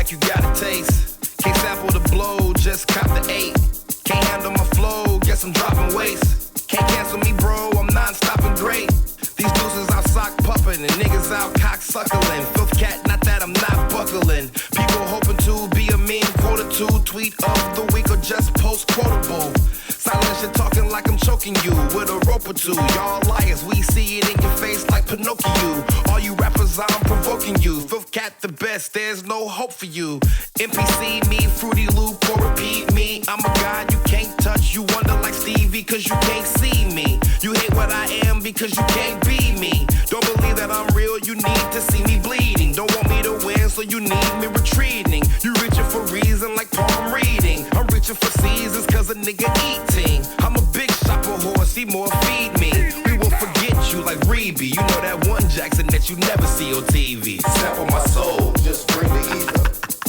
like you got a taste. Can't sample the blow, just cop the 8. Can't handle my flow, guess I'm dropping weights. Can't cancel me, bro, I'm non-stop and great. These deuces out sock pupping and niggas out cock suckling. Filth cat, not that I'm not buckling. People hoping to be a mean quote or two. Tweet of the week or just post quotable. Silent shit talking like I'm choking you with a rope or two. Y'all liars, we see it in your face like Pinocchio. All you rappers, I'm provoking you. Filth cat the best, there's no hope for you. NPC me, Fruity Loop or repeat me. I'm a god you can't touch. You wonder like Stevie cause you can't see me. You hate what I am because you can't be me. Don't believe that I'm real, you need to see me bleeding. Don't want me to win, so you need me retreating. You reaching for reason like palm reading. I'm reaching for seasons cause a nigga eating. I'm a big shopper horse, he more feed me. We will forget you like Reeby. You know that one Jackson that you never see on TV. Sample my soul, just bring the ether.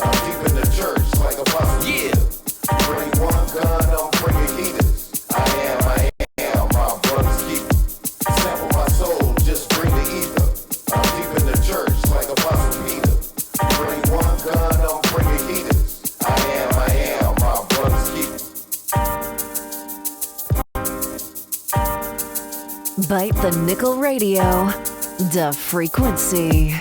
I'm deep in the church like a apostle. Yeah. Bring one gun, I'm bringing heaters. I am my brother's keeper. Sample my soul, just bring the ether. I'm deep in the church like Apostle Peter. Bring one gun, I'm bringing heaters. I am my brother's keeper. Bite the Nickel Radio, the frequency.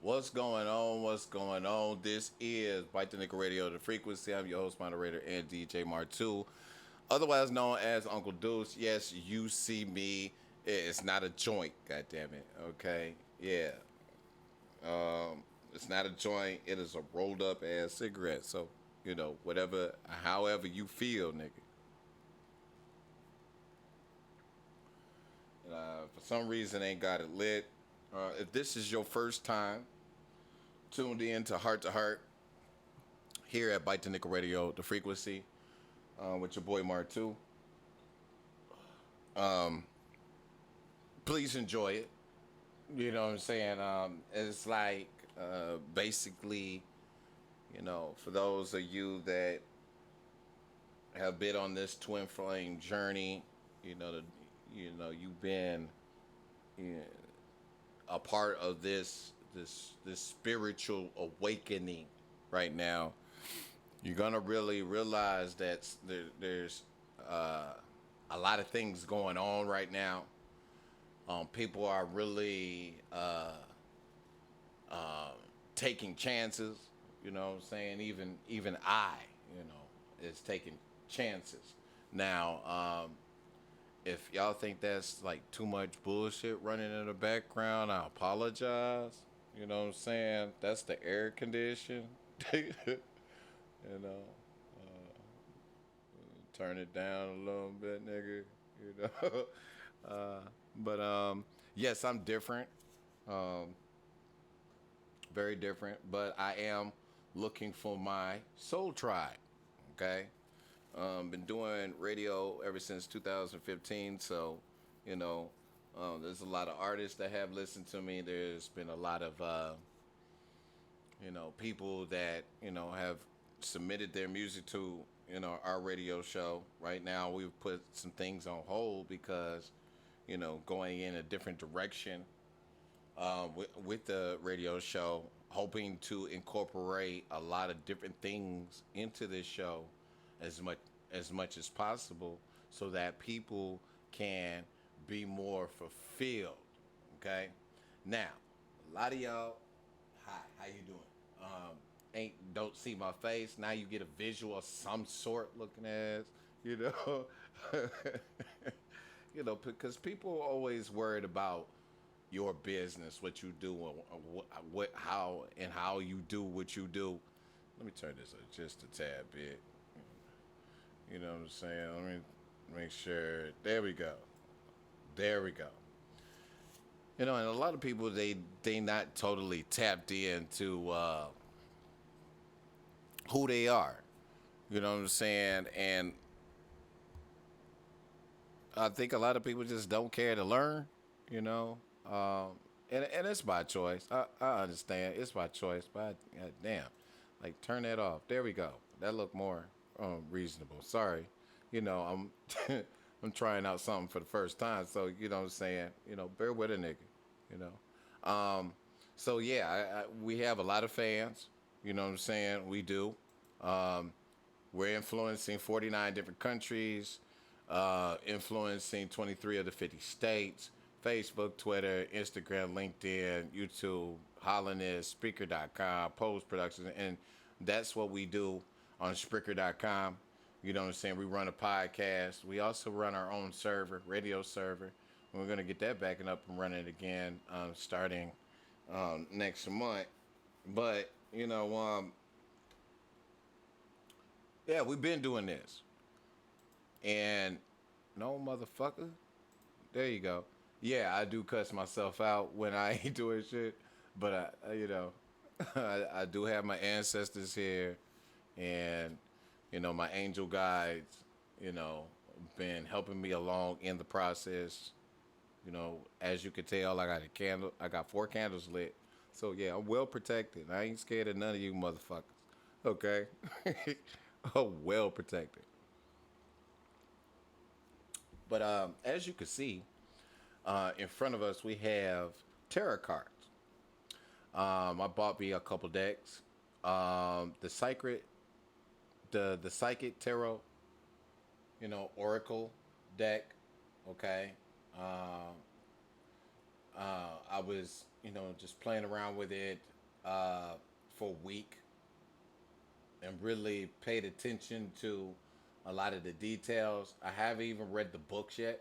What's going on? What's going on? This is Bite the Nickel Radio, the frequency. I'm your host, moderator, and DJ MARTU, otherwise known as Uncle Deuce. Yes, you see me. It's not a joint, goddammit. Okay? Yeah. It's not a joint. It is a rolled up ass cigarette. So, you know, whatever, however you feel, nigga. For some reason, ain't got it lit. If this is your first time tuned in to Heart here at Bite the Nickel Radio, the frequency, with your boy MARTU, please enjoy it. You know what I'm saying? It's like basically, you know, for those of you that have been on this twin flame journey, you've been a part of this spiritual awakening right now. You're gonna really realize that there's a lot of things going on right now. People are really taking chances. You know what I'm saying? Even I, is taking chances. Now, if y'all think that's like too much bullshit running in the background, I apologize. You know what I'm saying? That's the air condition. Turn it down a little bit, nigga. But yes, I'm different. Very different. But I am looking for my soul tribe. Okay? Been doing radio ever since 2015, so, there's a lot of artists that have listened to me. There's been a lot of, people that, have submitted their music to, our radio show. Right now, we've put some things on hold because, going in a different direction with the radio show, hoping to incorporate a lot of different things into this show as much as possible, so that people can be more fulfilled. Okay. Now, a lot of y'all, hi, how you doing? Don't see my face. Now you get a visual of some sort looking ass, because people are always worried about your business, what you do, and how you do what you do. Let me turn this up just a tad bit. You know what I'm saying? Let me make sure. There we go. There we go. You know, and a lot of people they not totally tapped into who they are. You know what I'm saying? And I think a lot of people just don't care to learn. You know, and it's by choice. I understand it's by choice, but damn, like turn that off. There we go. That look more reasonable. Sorry, you know I'm I'm trying out something for the first time, so you know what I'm saying. You know, bear with a nigga. You know, so yeah, we have a lot of fans. You know what I'm saying? We do. Um, we're influencing 49 different countries, influencing 23 of the 50 states. Facebook, Twitter, Instagram, LinkedIn, YouTube, Hollandist, Spreaker.com, Post Productions, and that's what we do on Spreaker.com. You know what I'm saying? We run a podcast. We also run our own server, radio server. We're going to get that back and up and running again starting next month. But, you know, yeah, we've been doing this. And no motherfucker. There you go. Yeah, I do cuss myself out when I ain't doing shit. But, you know, I do have my ancestors here. And, you know, my angel guides, you know, been helping me along in the process. You know, as you can tell, I got a candle. I got 4 candles lit. So, yeah, I'm well protected. I ain't scared of none of you motherfuckers. Okay? Oh, well protected. But as you can see, in front of us, we have tarot cards. I bought me a couple decks. The psychic tarot, you know, oracle deck. Okay. I was, you know, just playing around with it for a week and really paid attention to a lot of the details. I haven't even read the books yet.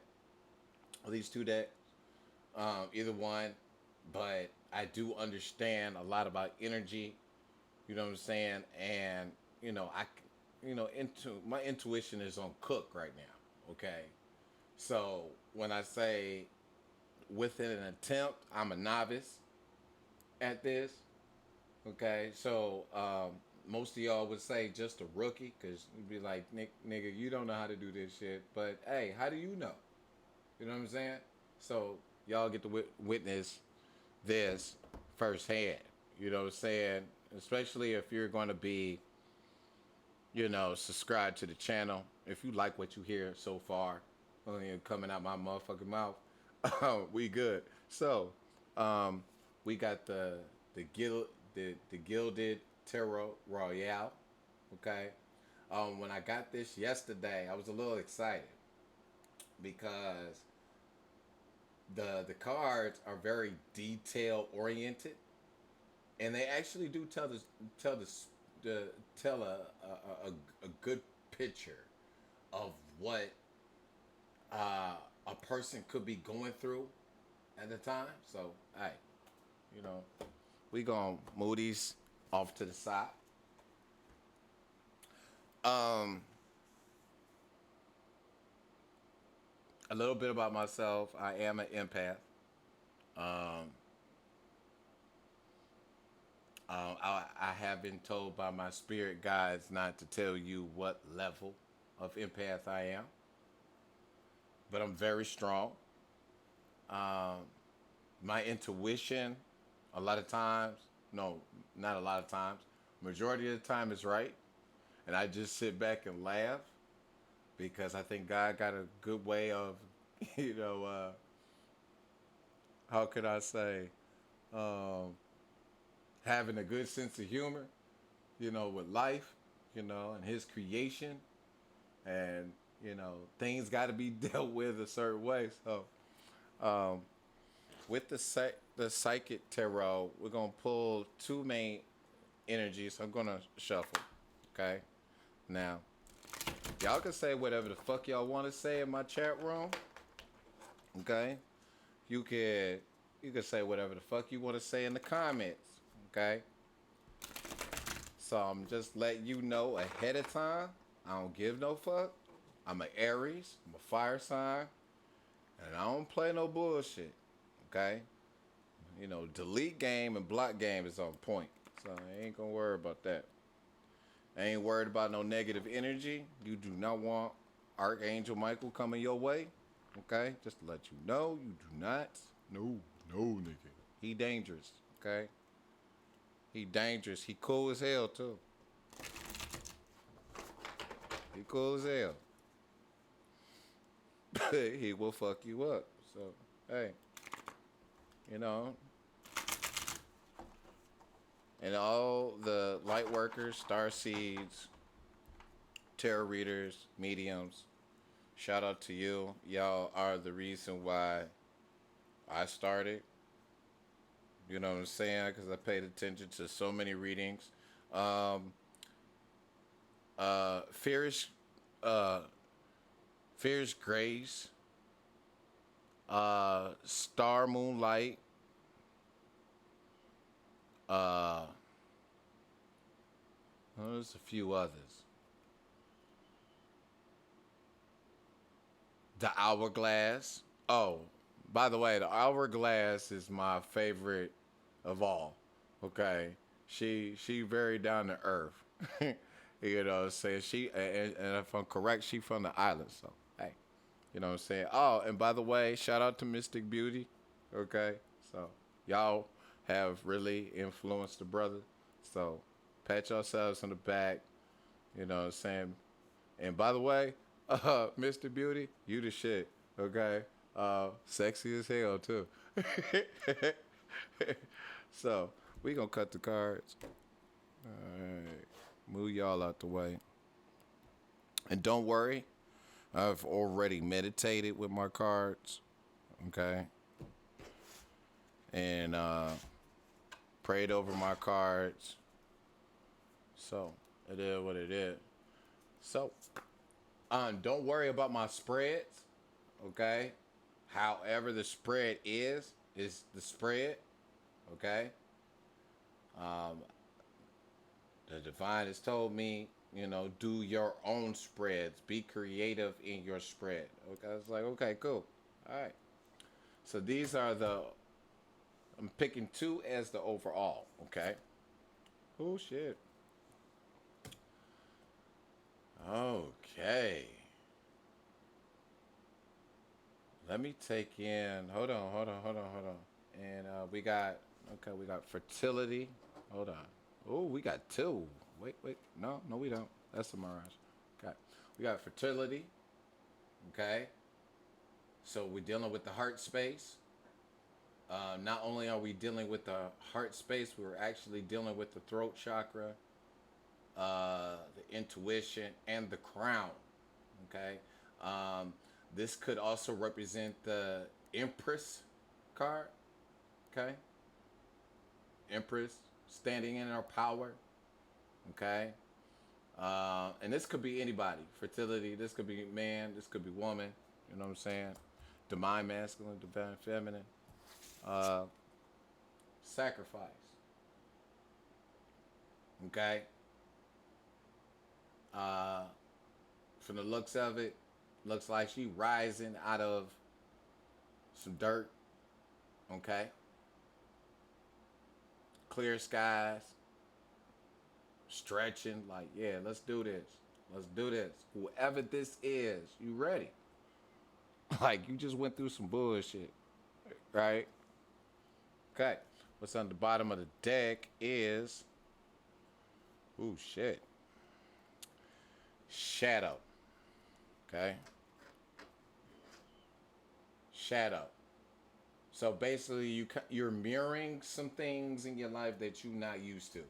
These 2 decks, either one, but I do understand a lot about energy. You know what I'm saying? And you know, into my intuition is on cook right now. Okay, so when I say within an attempt, I'm a novice at this. Okay, so most of y'all would say just a rookie, because you'd be like, nigga, you don't know how to do this shit. But hey, how do you know? You know what I'm saying? So y'all get to witness this firsthand. You know what I'm saying? Especially if you're going to be, you know, subscribe to the channel. If you like what you hear so far, coming out my motherfucking mouth, we good. So, we got the gilded tarot royale. Okay. When I got this yesterday, I was a little excited because the cards are very detail oriented, and they actually do tell a good picture of what a person could be going through at the time. So, hey, you know, we gonna move these off to the side. A little bit about myself. I am an empath. Um, I have been told by my spirit guides not to tell you what level of empath I am, but I'm very strong. My intuition, a lot of times, no, not a lot of times, majority of the time is right, and I just sit back and laugh because I think God got a good way of, you know, how could I say, um, having a good sense of humor, you know, with life, you know, and his creation, and you know, things got to be dealt with a certain way. So, with the psychic tarot, we're gonna pull 2 main energies. I'm gonna shuffle. Okay. Now, y'all can say whatever the fuck y'all want to say in my chat room. Okay. You can say whatever the fuck you want to say in the comments. Okay. So I'm just letting you know ahead of time. I don't give no fuck. I'm an Aries. I'm a fire sign. And I don't play no bullshit. Okay? You know, delete game and block game is on point. So I ain't gonna worry about that. I ain't worried about no negative energy. You do not want Archangel Michael coming your way. Okay? Just to let you know, you do not. No, nigga. He dangerous. Okay? He dangerous. He cool as hell, too. He cool as hell. He will fuck you up. So, hey. You know. And all the light workers, star seeds, tarot readers, mediums, shout out to you. Y'all are the reason why I started. You know what I'm saying? Because I paid attention to so many readings. Fierce Grace, Star Moonlight, there's a few others. The Hourglass. Oh, by the way, the Hourglass is my favorite of all. Okay, she very down to earth. You know what I'm saying? And if I'm correct, she from the island. So hey, you know what I'm saying? Oh, and by the way, shout out to Mystic Beauty. Okay, so y'all have really influenced the brother. So pat yourselves on the back. You know what I'm saying? And by the way, Mr. Beauty, you the shit. Okay? Sexy as hell too. So we gonna cut the cards. Alright. Move y'all out the way. And don't worry, I've already meditated with my cards. Okay? And prayed over my cards. So it is what it is. So don't worry about my spreads. Okay? However the spread is the spread. Okay? The divine has told me, you know, do your own spreads. Be creative in your spread. Okay? I was like, okay, cool. All right. So these are I'm picking 2 as the overall. Okay? Oh, shit. Okay. Let me take in. Hold on. And we got fertility. Hold on. Oh, we got 2. Wait. No, we don't. That's a mirage. Okay. We got fertility. Okay. So we're dealing with the heart space. Not only are we dealing with the heart space, we're actually dealing with the throat chakra, the intuition, and the crown. Okay. This could also represent the Empress card. Okay. Empress standing in her power. Okay. And this could be anybody. Fertility. This could be man. This could be woman. You know what I'm saying? Divine masculine, divine feminine. Sacrifice. Okay. From the looks of it, looks like she rising out of some dirt. Okay. Clear skies. Stretching. Like, yeah, let's do this. Let's do this. Whoever this is, you ready. Like, you just went through some bullshit. Right? Okay. What's on the bottom of the deck is... Ooh, shit. Shadow. Okay. Shadow. So basically, you're mirroring some things in your life that you're not used to.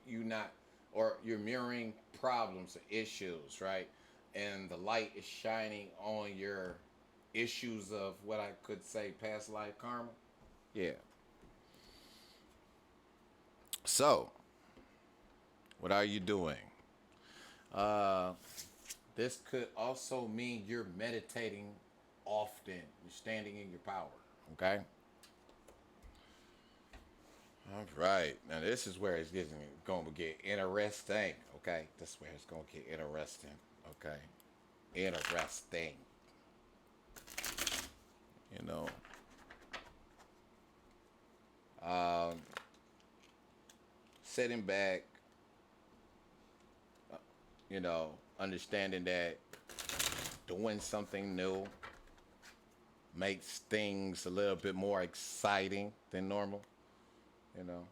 You're mirroring problems or issues, right? And the light is shining on your issues of what I could say past life karma. Yeah. So, what are you doing? This could also mean you're meditating often. You're standing in your power. Okay? All right. Now this is where it's getting going to get interesting. Okay, this is where it's going to get interesting. Okay, interesting. You know, um, sitting back. You know, understanding that doing something new makes things a little bit more exciting than normal. You know,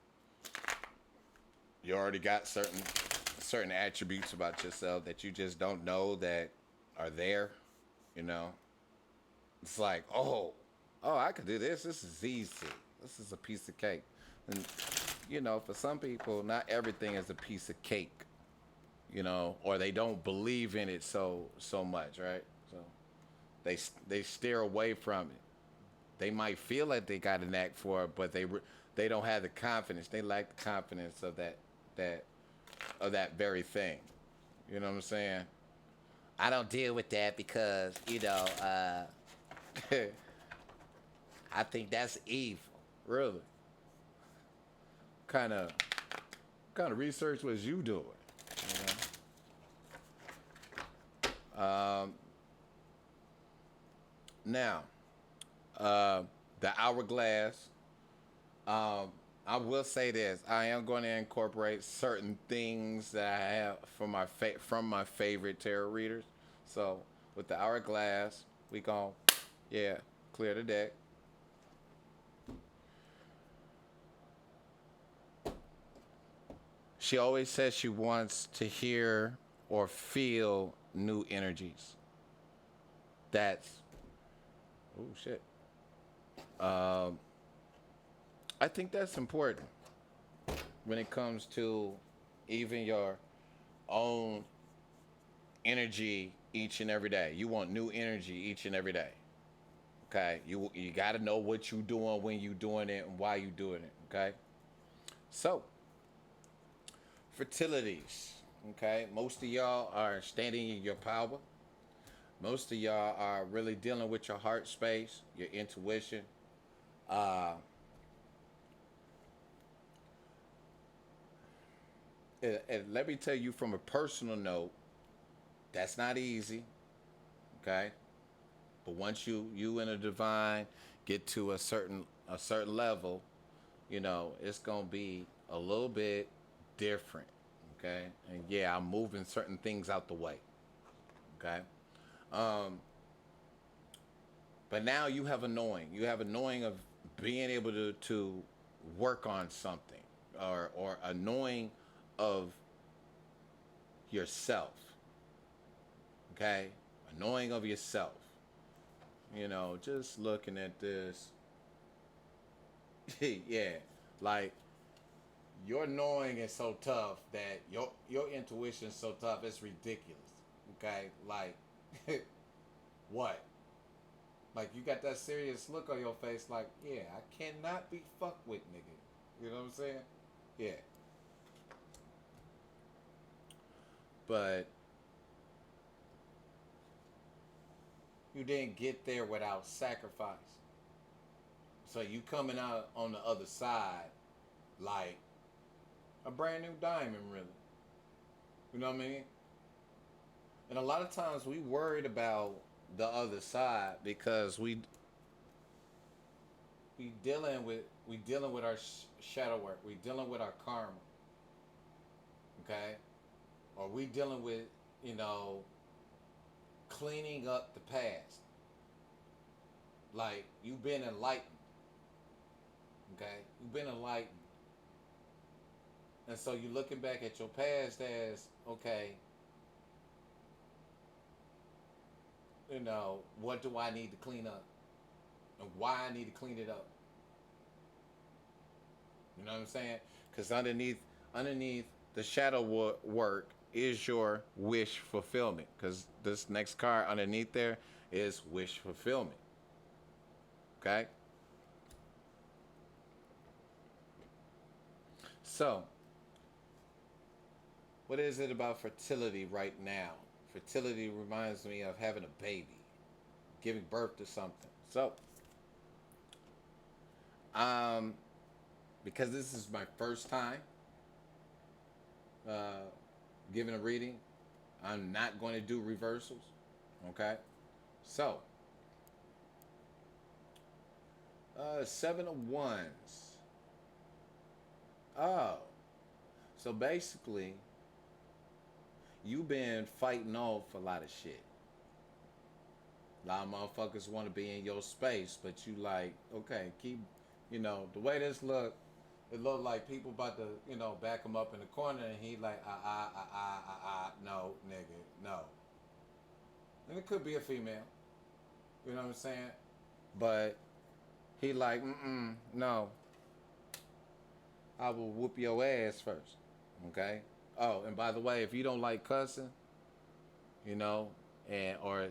you already got certain attributes about yourself that you just don't know that are there. You know, it's like, oh, I could do this. This is easy. This is a piece of cake. And you know, for some people, not everything is a piece of cake. You know, or they don't believe in it so much, right? So they steer away from it. They might feel like they got a knack for it, but they don't have the confidence. They lack the confidence of that very thing. You know what I'm saying? I don't deal with that because I think that's evil. Really? Kind of research was you doing? You know? Now, the hourglass. I will say this: I am going to incorporate certain things that I have from my favorite tarot readers. So, with the hourglass, we gon' clear the deck. She always says she wants to hear or feel new energies. That's shit. I think that's important when it comes to even your own energy each and every day. You want new energy each and every day. Okay? You got to know what you're doing, when you're doing it, and why you're doing it. Okay? So, fertilities. Okay? Most of y'all are standing in your power. Most of y'all are really dealing with your heart space, your intuition. And let me tell you from a personal note, that's not easy. Okay? But once you and a divine get to a certain level, you know, it's gonna be a little bit different. Okay? And yeah, I'm moving certain things out the way. Okay? But now you have a knowing. You have a knowing of being able to work on something, or a knowing of yourself. Okay? A knowing of yourself. You know, just looking at this. Yeah, like your knowing is so tough that your intuition is so tough it's ridiculous. Okay? Like what? Like, you got that serious look on your face like, yeah, I cannot be fucked with, nigga. You know what I'm saying? Yeah. But you didn't get there without sacrifice. So you coming out on the other side like a brand new diamond, really. You know what I mean? And a lot of times we worried about the other side because we dealing with our shadow work. We dealing with our karma. Okay? Or we dealing with, you know, cleaning up the past. Like, you've been enlightened. Okay? You've been enlightened. And so you're looking back at your past as, okay, you know, what do I need to clean up? And why I need to clean it up? You know what I'm saying? Because underneath the shadow work is your wish fulfillment. Because this next card underneath there is wish fulfillment. Okay? So, what is it about fertility right now? Fertility reminds me of having a baby, giving birth to something. So, because this is my first time uh, giving a reading, I'm not going to do reversals. Okay? So, Seven of Wands. Oh. So basically, you've been fighting off a lot of shit. A lot of motherfuckers want to be in your space, but you like, okay, keep, the way this look, it look like people about to, back him up in the corner, and he like, no, nigga, no. And it could be a female, you know what I'm saying? But he like, no. I will whoop your ass first, okay? Oh, and by the way, if you don't like cussing, or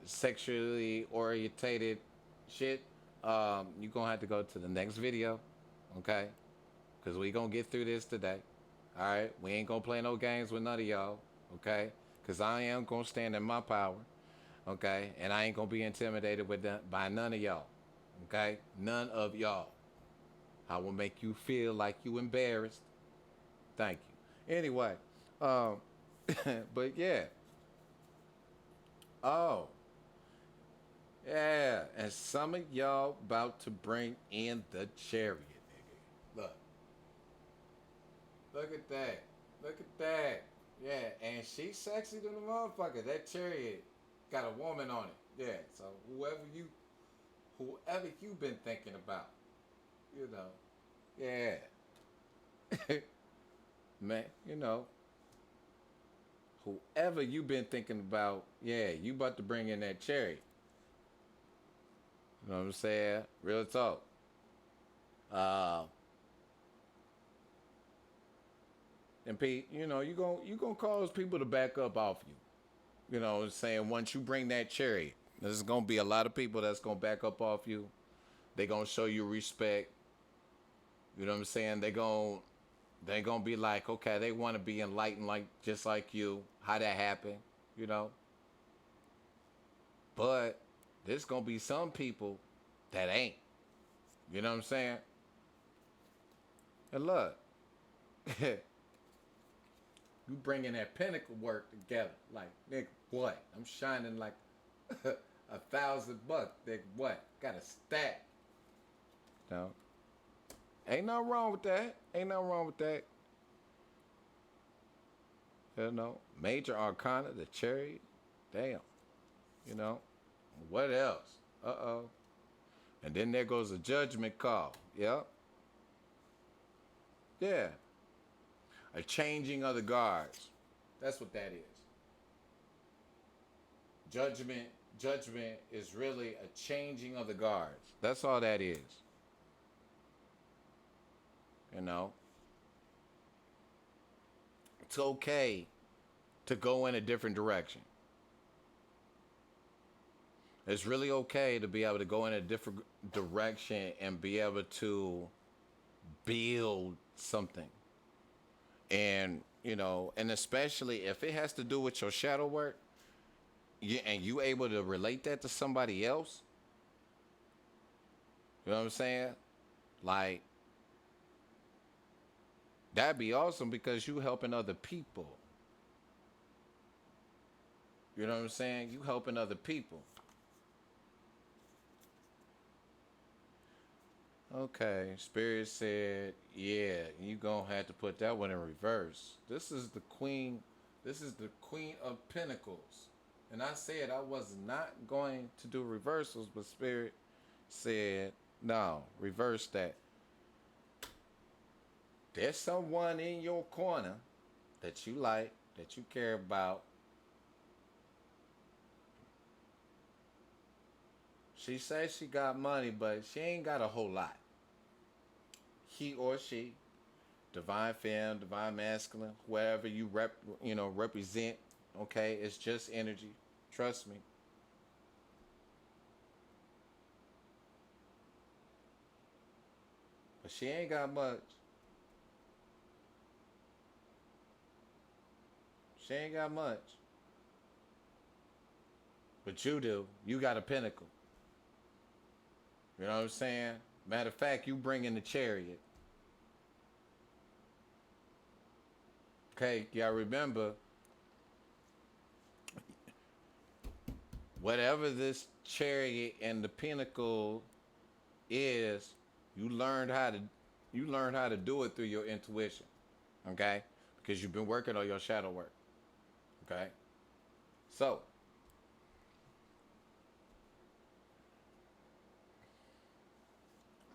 sexually orientated shit, you're gonna have to go to the next video, okay? Because we gonna get through this today, all right? We ain't gonna play no games with none of y'all, okay? Because I am gonna stand in my power, okay? And I ain't gonna be intimidated by none of y'all, okay? None of y'all. I will make you feel like you embarrassed. Thank you. Anyway, but yeah. Oh, yeah. And some of y'all about to bring in the chariot, nigga. Look. Look at that. Look at that. Yeah, and she's sexy than the motherfucker. That chariot got a woman on it. Yeah, so whoever you been thinking about, yeah. Man, whoever you been thinking about, yeah, you about to bring in that chariot. You know what I'm saying? Real talk. And Pete, you gonna cause people to back up off you. You know what I'm saying? Once you bring that chariot, there's gonna be a lot of people that's gonna back up off you. They gonna show you respect. You know what I'm saying? They gonna be like, okay, they want to be enlightened just like you. How that happened, But there's gonna be some people that ain't. You know what I'm saying? And look, you bringing that pinnacle work together. Like, nigga, what? I'm shining like $1,000, nigga. What? Got a stack. No. Ain't nothing wrong with that. Ain't nothing wrong with that. Major Arcana, the chariot. Damn. What else? Uh-oh. And then there goes a judgment call. Yep. Yeah. A changing of the guards. That's what that is. Judgment is really a changing of the guards. That's all that is. It's okay to go in a different direction. It's really okay to be able to go in a different direction and be able to build something. And, and especially if it has to do with your shadow work, and you able to relate that to somebody else, you know what I'm saying? Like, that'd be awesome because you helping other people. You know what I'm saying? You helping other people. Okay, Spirit said, yeah, you gonna have to put that one in reverse. This is the Queen of Pentacles. And I said I was not going to do reversals, but Spirit said, no, reverse that. There's someone in your corner that you like, that you care about. She says she got money, but she ain't got a whole lot. He or she, divine femme, divine masculine, wherever you represent, okay, it's just energy. Trust me. But she ain't got much. She ain't got much. But you do. You got a pinnacle. You know what I'm saying? Matter of fact, you bring in the chariot. Okay, y'all remember, whatever this chariot and the pinnacle is, you learned how to do it through your intuition. Okay? Because you've been working on your shadow work. Okay? So,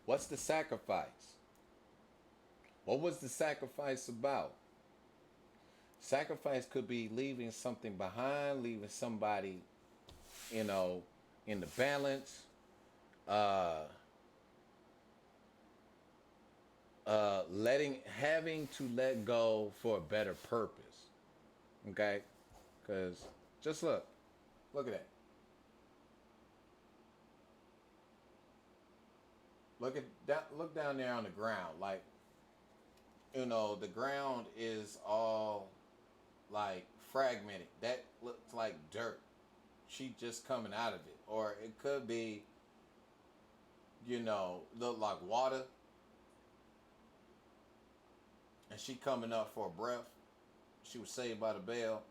what's the sacrifice? What was the sacrifice about? Sacrifice could be leaving something behind, leaving somebody, you know, in the balance, uh, having to let go for a better purpose. Okay? Because just look at that. Look down there on the ground. Like, you know, the ground is all like fragmented. That looks like dirt. She just coming out of it. Or it could be, you know, look like water. And she coming up for a breath. She was saved by the bell.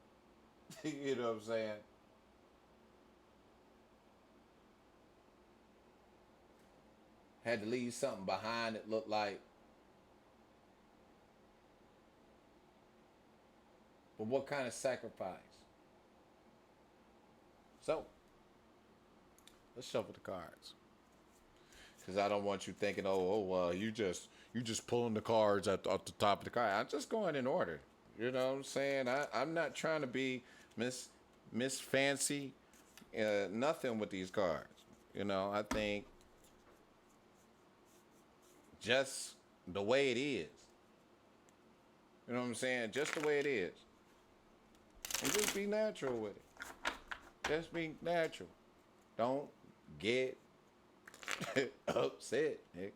You know what I'm saying? Had to leave something behind that looked like. But what kind of sacrifice? So, let's shuffle the cards. Because I don't want you thinking, you just pulling the cards off the top of the card. I'm just going in order. You know what I'm saying? I'm not trying to be Miss Fancy, nothing with these cards. You know, I think just the way it is. You know what I'm saying? Just the way it is. And just be natural with it. Just be natural. Don't get upset, Nick.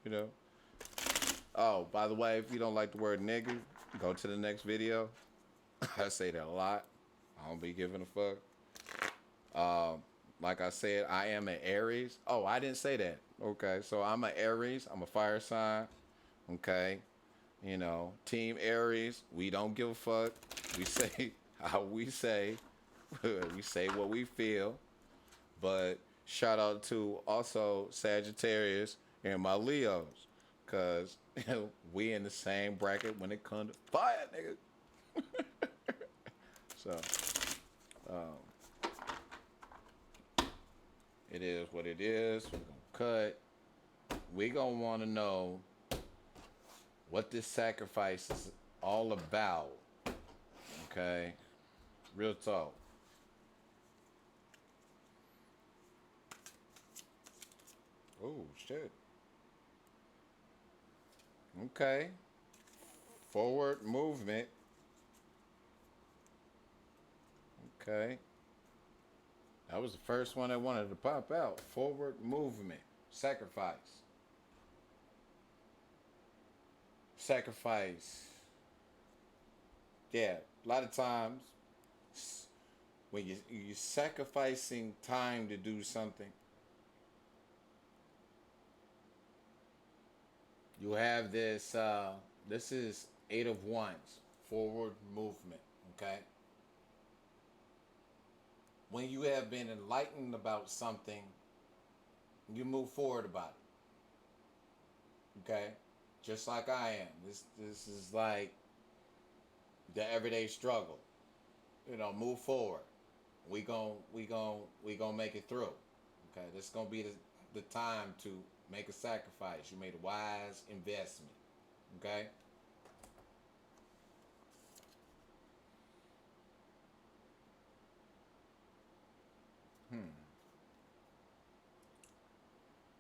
You know. Oh, by the way, if you don't like the word nigga, go to the next video. I say that a lot. I don't be giving a fuck. Like I said, I am an Aries. Oh, I didn't say that. Okay, so I'm an Aries. I'm a fire sign. Okay. You know, Team Aries, we don't give a fuck. We say how we say. We say what we feel. But shout out to also Sagittarius and my Leos. Because we in the same bracket when it comes to fire, nigga. So, it is what it is. We're going to cut. We're going to want to know what this sacrifice is all about. Okay? Real talk. Oh, shit. Okay. Forward movement. Okay. That was the first one I wanted to pop out. Forward movement. Sacrifice. Sacrifice. Yeah, a lot of times when you're sacrificing time to do something, you have this, this is 8 of Wands, forward movement, okay? When you have been enlightened about something, you move forward about it, okay? Just like I am. This is like the everyday struggle. You know, move forward. We gon' make it through. Okay, this is gonna be the time to make a sacrifice. You made a wise investment. Okay.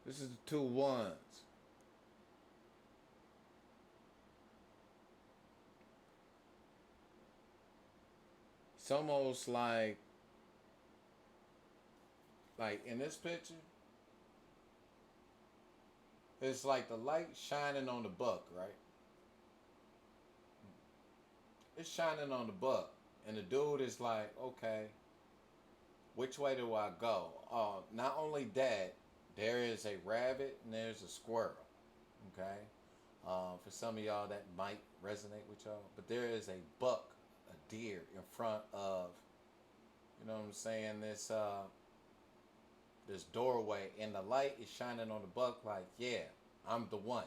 This is the 2 Wands. It's almost like in this picture, it's like the light shining on the buck, right? It's shining on the buck. And the dude is like, okay, which way do I go? Not only that, there is a rabbit and there's a squirrel, okay? For some of y'all, that might resonate with y'all. But there is a buck, a deer, in front of, you know what I'm saying, this doorway, and the light is shining on the buck like, yeah, I'm the one.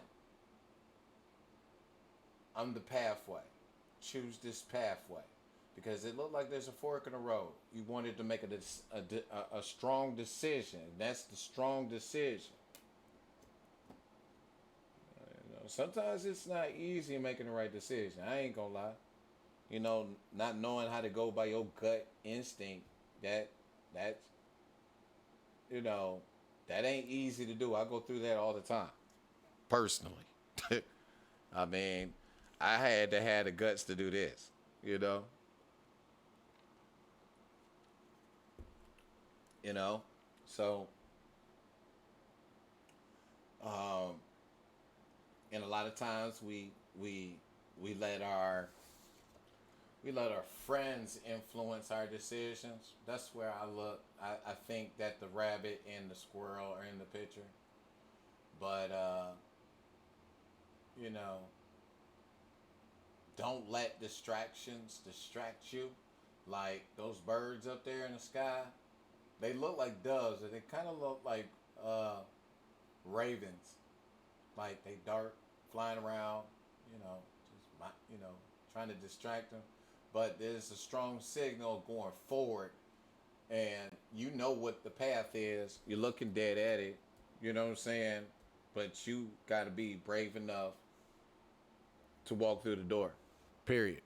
I'm the pathway. Choose this pathway. Because it looked like there's a fork in the road. You wanted to make a strong decision. That's the strong decision. You know, sometimes it's not easy making the right decision. I ain't gonna lie. You know, not knowing how to go by your gut instinct, that's, you know, that ain't easy to do. I go through that all the time, personally. I mean, I had to have the guts to do this, you know. So, and a lot of times we let our friends influence our decisions. That's where I look. I think that the rabbit and the squirrel are in the picture. But, you know, don't let distractions distract you. Like those birds up there in the sky, they look like doves, and they kind of look like ravens. Like they dart, flying around, trying to distract them. But there's a strong signal going forward, and you know what the path is. You're looking dead at it, you know what I'm saying? But you got to be brave enough to walk through the door, period.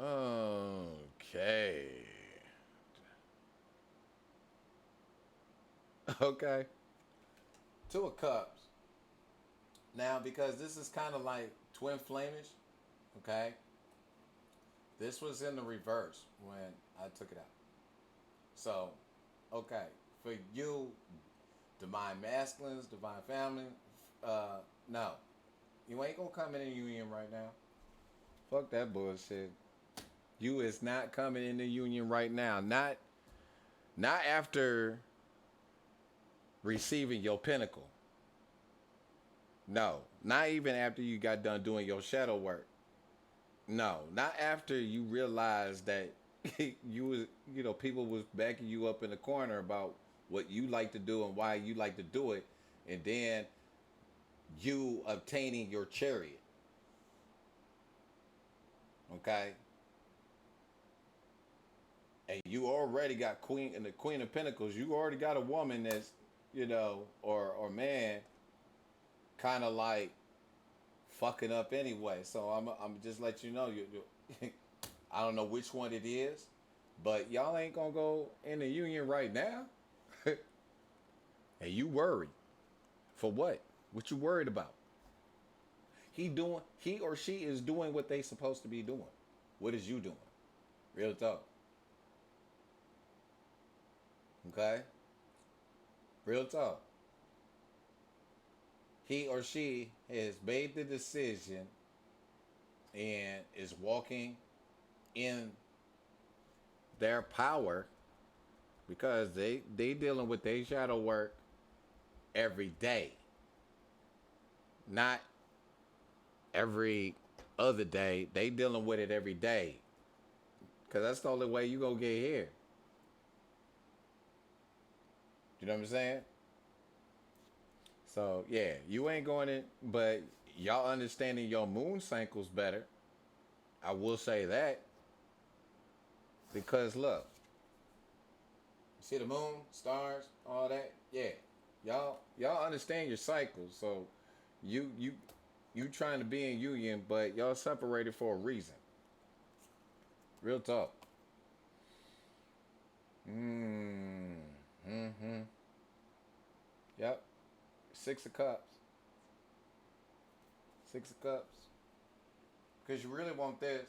Okay. Okay. Two of Cups. Now, because this is kind of like twin flamish, okay? This was in the reverse when I took it out. So, okay. For you, divine masculines, divine feminine, no. You ain't gonna come in a union right now. Fuck that bullshit. You is not coming in the union right now. Not after receiving your pinnacle. No, not even after you got done doing your shadow work. No, not after you realized that people was backing you up in the corner about what you like to do and why you like to do it, and then you obtaining your chariot. Okay? And you already got the Queen of Pentacles. You already got a woman that's, or man, kind of like fucking up anyway. So I'm just let you know. You I don't know which one it is, but y'all ain't gonna go in the union right now. And you worried for what? What you worried about? He or she is doing what they supposed to be doing. What is you doing? Real talk. Okay? Real talk. He or she has made the decision and is walking in their power because they dealing with their shadow work every day. Not every other day. They dealing with it every day. Because that's the only way you gonna get here. You know what I'm saying? So, yeah, you ain't going in, but y'all understanding your moon cycles better. I will say that. Because, look. See the moon, stars, all that? Yeah. Y'all understand your cycles. So, you trying to be in union, but y'all separated for a reason. Real talk. Yep. 6 of Cups. 6 of Cups. Because you really want this.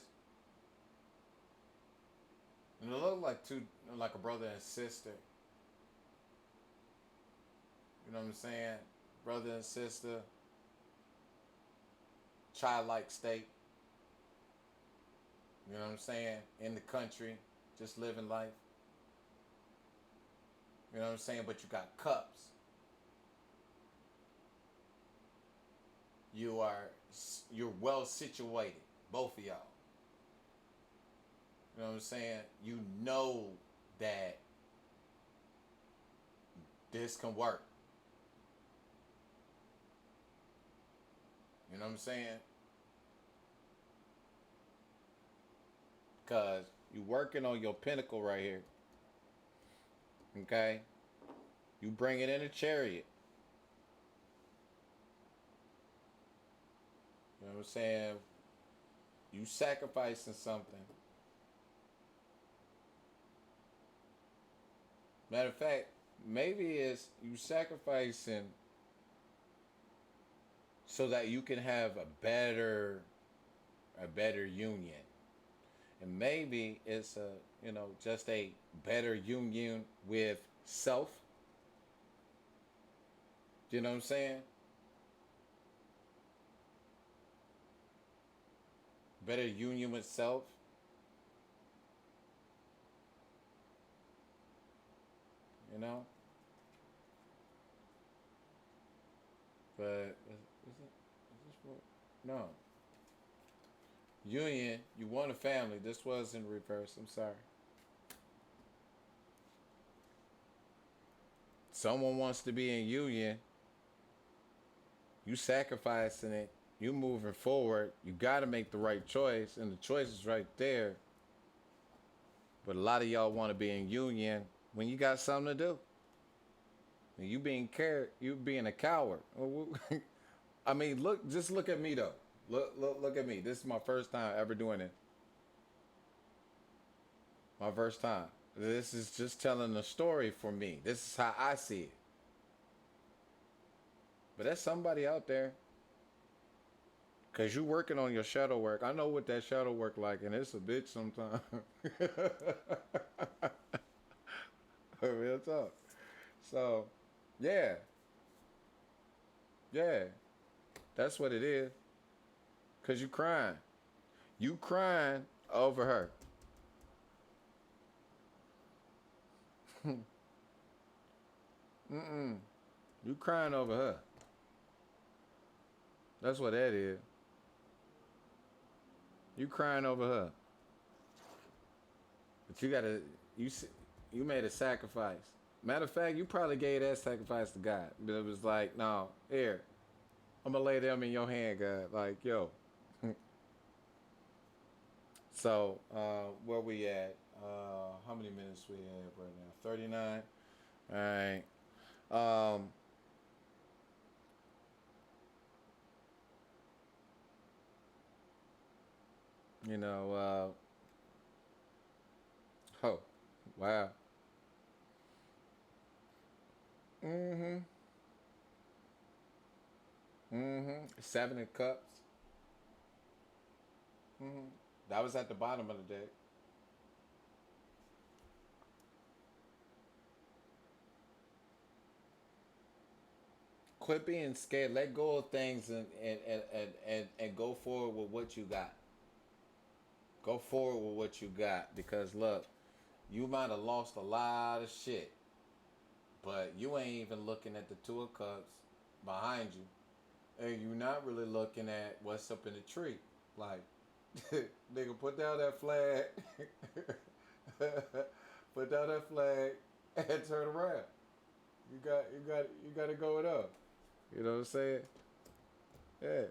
And it look like a brother and sister. You know what I'm saying? Brother and sister. Childlike state. You know what I'm saying? In the country. Just living life. You know what I'm saying? But you got cups. you're well situated, both of y'all. You know what I'm saying? You know that this can work. You know what I'm saying? Because you working on your pinnacle right here. Okay? You bring it in a chariot. You know what I'm saying? You sacrificing something. Matter of fact, maybe it's you sacrificing so that you can have a better union. And maybe it's just a better union with self. You know what I'm saying? Better union with self. You know? But is this for no. Union, you want a family. This was in reverse. I'm sorry. Someone wants to be in union. You sacrificing it. You moving forward. You got to make the right choice, and the choice is right there. But a lot of y'all want to be in union when you got something to do. When you being a coward. I mean, just look at me though. Look at me. This is my first time ever doing it. My first time. This is just telling a story for me. This is how I see it. But there's somebody out there. Because you working on your shadow work. I know what that shadow work like, and it's a bitch sometimes. Real talk. So, yeah. Yeah. That's what it is. Because you crying. You crying over her. You crying over her. That's what that is. You crying over her. But you made a sacrifice. Matter of fact, you probably gave that sacrifice to God. But it was like, no, here, I'm going to lay them in your hand, God. Like, yo. So, where we at? How many minutes we have right now? 39? All right. Oh, wow. Mm-hmm. Mm-hmm. Seven of Cups. Mm-hmm. That was at the bottom of the deck. Quit being scared. Let go of things and go forward with what you got. Go forward with what you got. Because look, you might have lost a lot of shit. But you ain't even looking at the Two of Cups behind you. And you're not really looking at what's up in the tree. Like, nigga, put down that flag. Put down that flag and turn around. You got to go it up. You know what I'm saying? Yeah.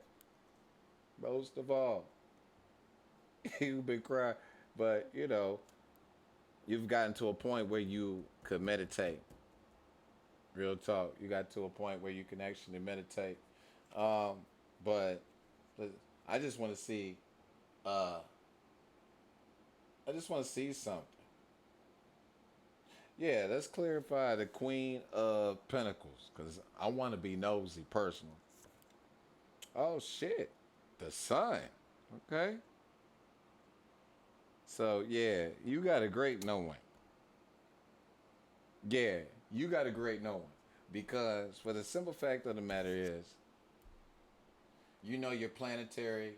Most of all, you've been crying, but you've gotten to a point where you could meditate. Real talk. You got to a point where you can actually meditate. But I just want to see. I just want to see something. Yeah, let's clarify the Queen of Pentacles, because I want to be nosy personal. Oh, shit. The Sun. Okay. So, yeah, you got a great knowing. Yeah, you got a great knowing. Because for the simple fact of the matter is, your planetary,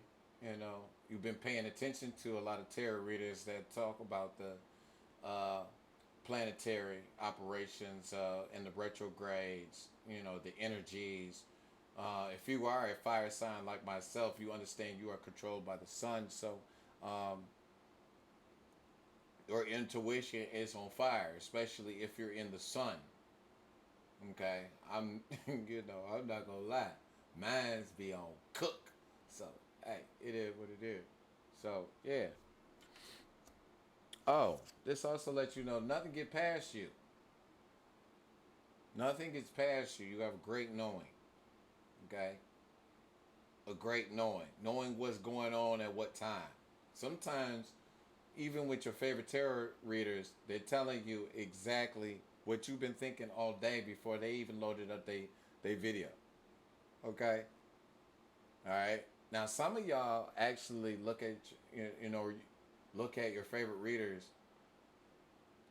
you've been paying attention to a lot of tarot readers that talk about the planetary operations and the retrogrades, the energies If you are a fire sign like myself, you understand you are controlled by the sun. So your intuition is on fire, especially if you're in the sun. Okay, I'm not gonna lie, mine's be on cook. So hey, it is what it is. So yeah. Oh, this also lets you know nothing get past you. Nothing gets past you. You have a great knowing. Okay, a great knowing what's going on at what time. Sometimes, even with your favorite tarot readers, they're telling you exactly what you've been thinking all day before they even loaded up they video. Okay, all right. Now, some of y'all actually look at your favorite readers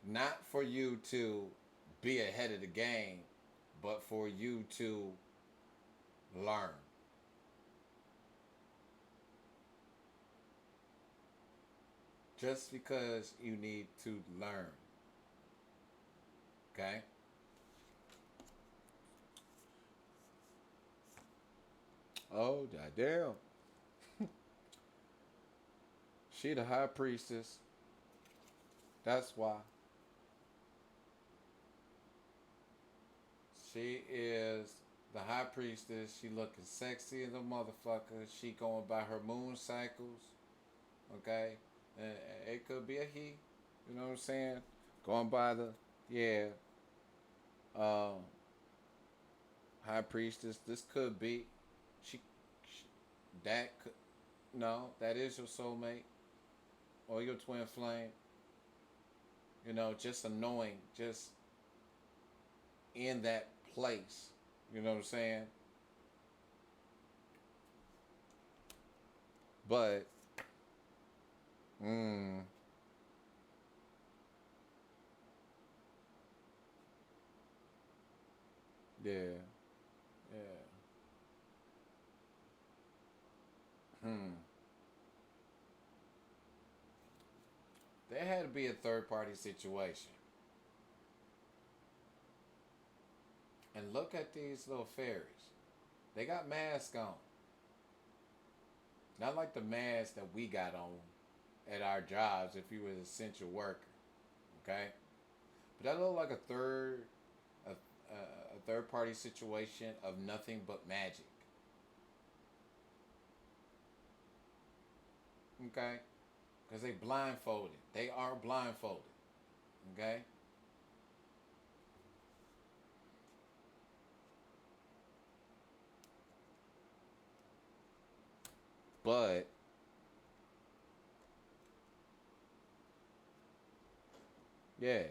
not for you to be ahead of the game, but for you to learn. Just because you need to learn. Okay? Oh, goddamn. She the high priestess. That's why. She is the high priestess. She looking sexy as a motherfucker. She going by her moon cycles. Okay? And it could be a he. You know what I'm saying? Going by the, yeah. Um, high priestess. This could be, she that could, no, that is your soulmate or your twin flame. You know, just annoying, just in that place. You know what I'm saying? But, yeah, yeah. There had to be a third party situation. And look at these little fairies. They got masks on. Not like the mask that we got on at our jobs if you were an essential worker. Okay? But that looked like a third party situation of nothing but magic. Okay? Because they blindfolded. They are blindfolded. Okay? But yeah,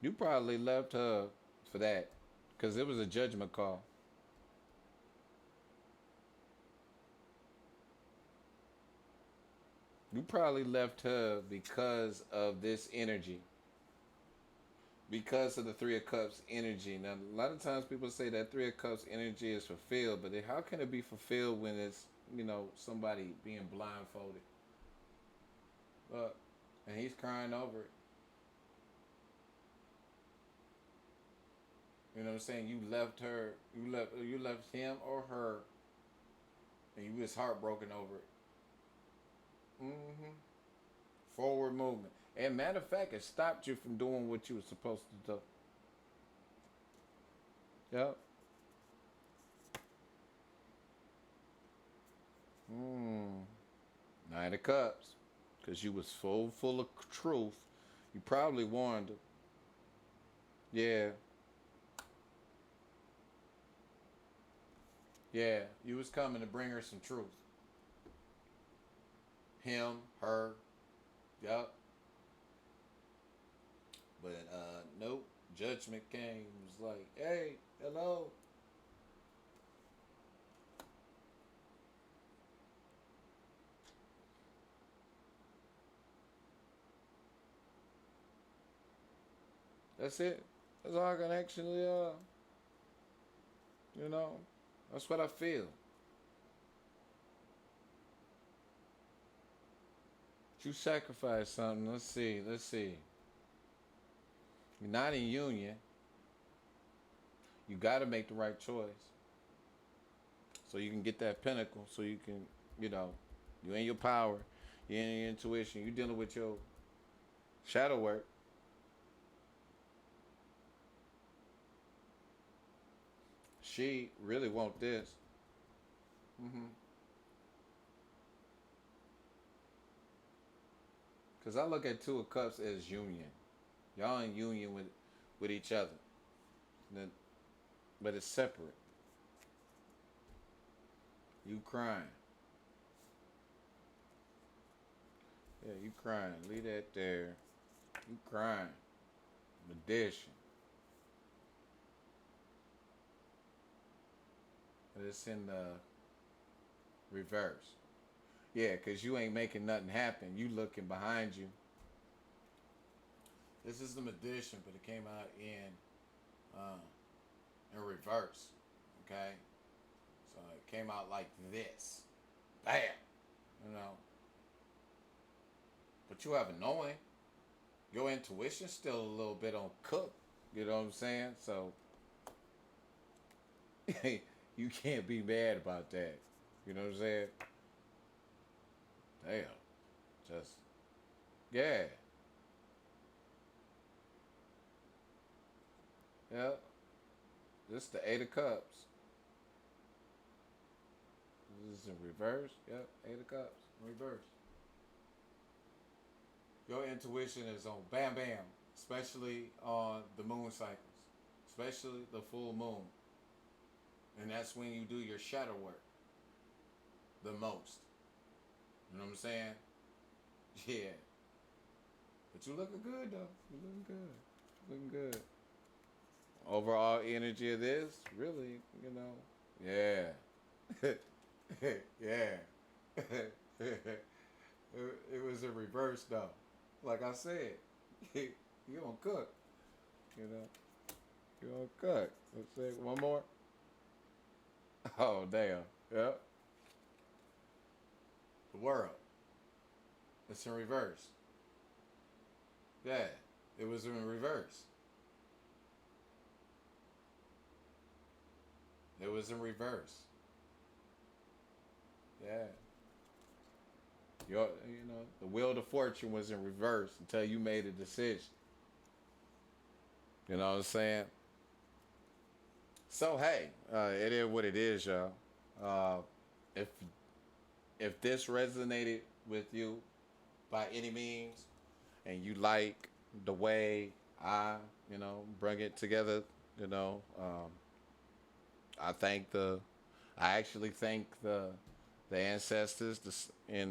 you probably left her for that because it was a judgment call. You probably left her because of this energy, because of the Three of Cups energy. Now, a lot of times people say that Three of Cups energy is fulfilled, but how can it be fulfilled when it's, somebody being blindfolded? Look, and he's crying over it. You know what I'm saying? You left her, you left him or her, and you was heartbroken over it. Forward movement. And matter of fact, it stopped you from doing what you were supposed to do. Yep. Nine of Cups. Because you was so full of truth. You probably warned her. Yeah. Yeah. You was coming to bring her some truth. Him, her. Yep. But nope. Judgment came. It was like, hey, hello. That's it. That's all I can actually, that's what I feel. You sacrifice something. Let's see. You're not in union. You got to make the right choice. so you can get that pinnacle, so you can, you know, you in your power, you in your intuition, you dealing with your shadow work. She really want this. Because I look at Two of Cups as union. Y'all in union with each other. But it's separate. You crying. Yeah, you crying. Leave that there. You crying. Magician. But it's in the reverse. Yeah, because you ain't making nothing happen. You looking behind you. This is the Magician, but it came out in reverse. Okay? So it came out like this. Bam! You know. But you have a knowing. Your intuition's still a little bit on cook. You know what I'm saying? So you can't be mad about that. You know what I'm saying? Damn. Just, yeah. Yeah. This is the Eight of Cups. This is in reverse. Yep, Eight of Cups. Reverse. Your intuition is on bam bam. Especially on the moon cycles. Especially the full moon. And that's when you do your shadow work. The most. You know what I'm saying? Yeah. But you looking good though. You looking good. Looking good. Overall energy of this, really, you know. Yeah. Yeah. it was in reverse though. Like I said, you don't cook. You know. You don't cook. Let's say one more. Oh damn. Yep. The world. It's in reverse. Yeah, it was in reverse. It was in reverse. Yeah. You know, the wheel of fortune was in reverse until you made a decision. You know what I'm saying? So hey, it is what it is, y'all. Uh, if this resonated with you by any means, and you like the way I, you know, bring it together, you know, I actually thank the ancestors, and